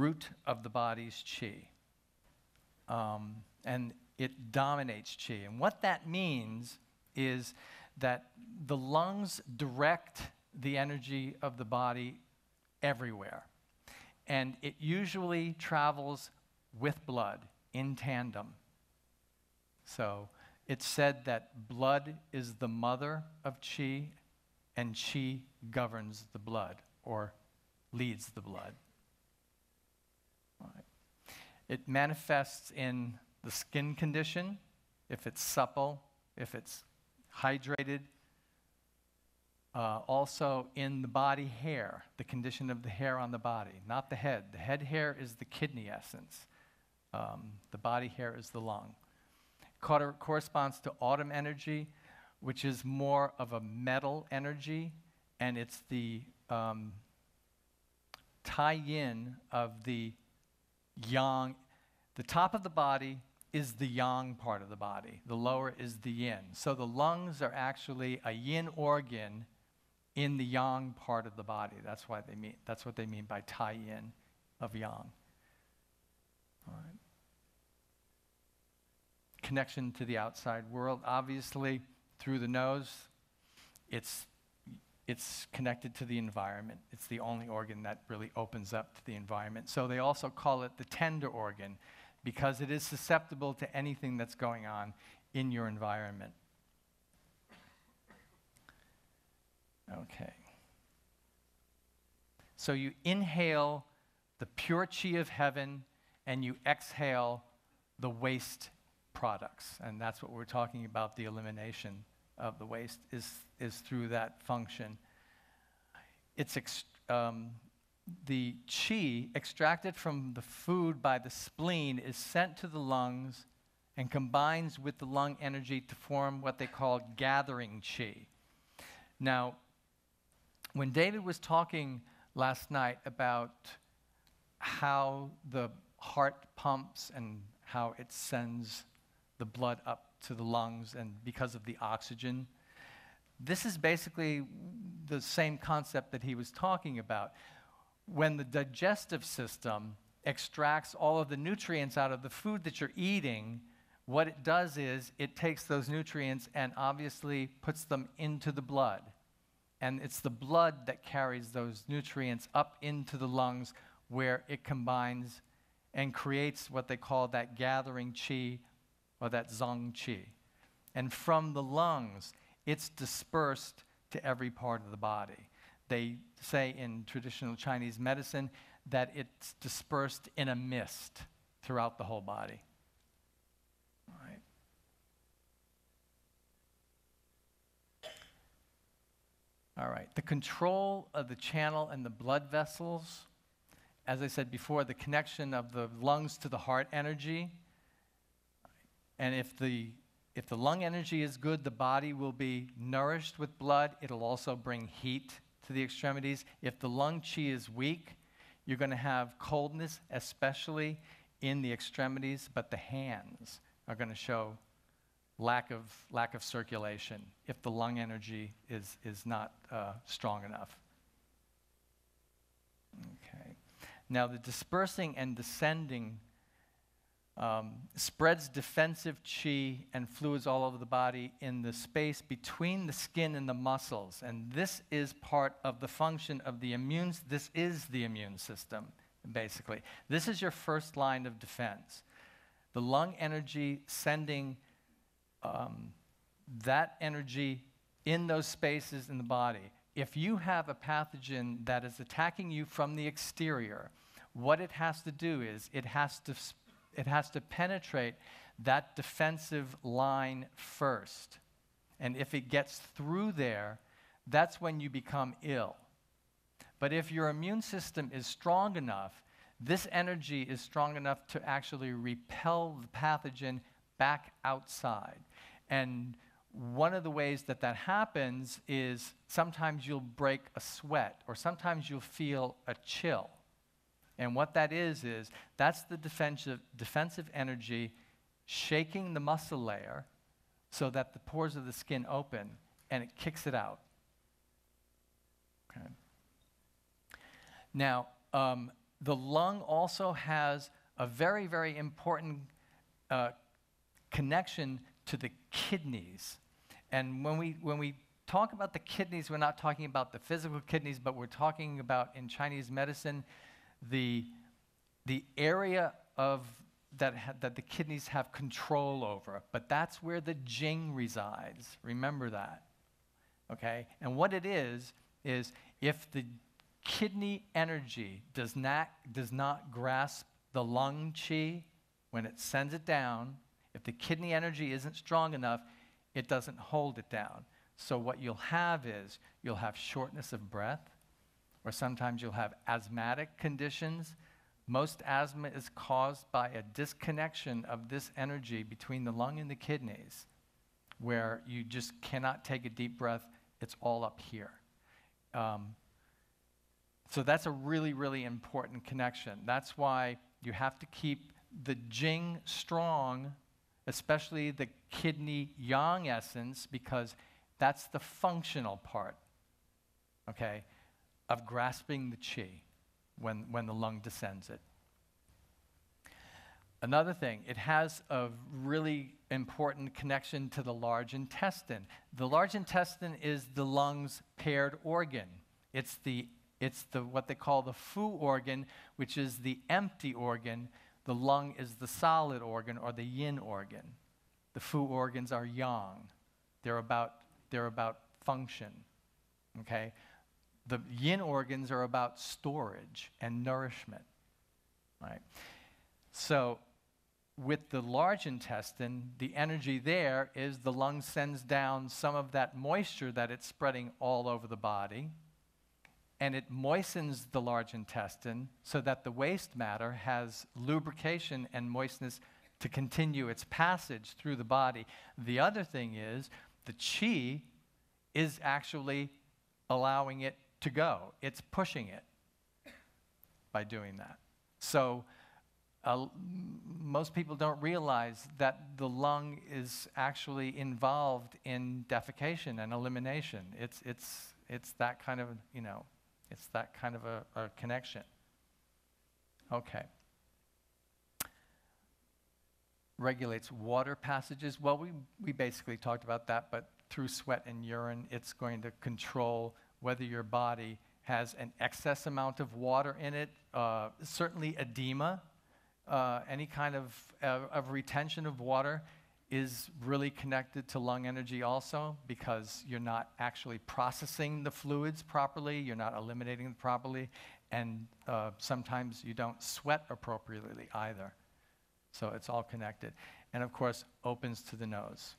root of the body's qi. And it dominates qi. And what that means is that the lungs direct the energy of the body everywhere. And it usually travels with blood in tandem. So it's said that blood is the mother of qi, and qi governs the blood, or leads the blood. All right. It manifests in the skin condition, if it's supple, if it's hydrated. Also in the body hair, the condition of the hair on the body, not the head. The head hair is the kidney essence. The body hair is the lung. Corresponds to autumn energy, which is more of a metal energy, and it's the tie-in of the yang. The top of the body is the yang part of the body. The lower is the yin. So the lungs are actually a yin organ in the yang part of the body. That's what they mean by tie-in of yang. All right. Connection to the outside world, obviously through the nose. It's connected to the environment. It's the only organ that really opens up to the environment. So they also call it the tender organ, because it is susceptible to anything that's going on in your environment. Okay. So you inhale the pure qi of heaven, and you exhale the waste products. And that's what we're talking about, the elimination of the waste is through that function. It's the qi extracted from the food by the spleen is sent to the lungs and combines with the lung energy to form what they call gathering qi. Now, when David was talking last night about how the heart pumps and how it sends the blood up to the lungs, and because of the oxygen, this is basically the same concept that he was talking about. When the digestive system extracts all of the nutrients out of the food that you're eating, what it does is it takes those nutrients and obviously puts them into the blood. And it's the blood that carries those nutrients up into the lungs, where it combines and creates what they call that gathering qi, or that zong qi. And from the lungs, it's dispersed to every part of the body. They say in traditional Chinese medicine that it's dispersed in a mist throughout the whole body. All right. All right. The control of the channel and the blood vessels, as I said before, the connection of the lungs to the heart energy. And if the lung energy is good, the body will be nourished with blood. It'll also bring heat to the extremities. If the lung qi is weak, you're going to have coldness, especially in the extremities, but the hands are going to show lack of circulation if the lung energy is not strong enough. Okay. Now, the dispersing and descending spreads defensive qi and fluids all over the body in the space between the skin and the muscles. And this is part of the function of the this is the immune system, basically. This is your first line of defense. The lung energy sending that energy in those spaces in the body. If you have a pathogen that is attacking you from the exterior, what it has to do is it has to penetrate that defensive line first. And if it gets through there, that's when you become ill. But if your immune system is strong enough, this energy is strong enough to actually repel the pathogen back outside. And one of the ways that that happens is sometimes you'll break a sweat, or sometimes you'll feel a chill. And what that is that's the defensive energy shaking the muscle layer so that the pores of the skin open, and it kicks it out. Okay. Now, the lung also has a very, very important connection to the kidneys. And when we talk about the kidneys, we're not talking about the physical kidneys, but we're talking about, in Chinese medicine, the area of that the kidneys have control over. But that's where the Jing resides. Remember that, okay? And what it is if the kidney energy does not grasp the lung qi when it sends it down, if the kidney energy isn't strong enough, it doesn't hold it down. So what you'll have is you'll have shortness of breath, or sometimes you'll have asthmatic conditions. Most asthma is caused by a disconnection of this energy between the lung and the kidneys, where you just cannot take a deep breath. It's all up here. So that's a really, really important connection. That's why you have to keep the Jing strong, especially the kidney yang essence, because that's the functional part, okay, of grasping the qi when the lung descends it. Another thing, it has a really important connection to the large intestine. The large intestine is the lung's paired organ. It's the what they call the fu organ, which is the empty organ. The lung is the solid organ, or the yin organ. The fu organs are yang. They're about function, okay? The yin organs are about storage and nourishment, right? So with the large intestine, the energy there is the lung sends down some of that moisture that it's spreading all over the body, and it moistens the large intestine so that the waste matter has lubrication and moistness to continue its passage through the body. The other thing is the qi is actually allowing it to go. It's pushing it by doing that. So most people don't realize that the lung is actually involved in defecation and elimination. It's that kind of, it's that kind of a connection. Okay. Regulates water passages. Well, we basically talked about that, but through sweat and urine, it's going to control whether your body has an excess amount of water in it. Certainly edema, any kind of retention of water is really connected to lung energy also, because you're not actually processing the fluids properly, you're not eliminating them properly, and sometimes you don't sweat appropriately either. So it's all connected. And of course, opens to the nose.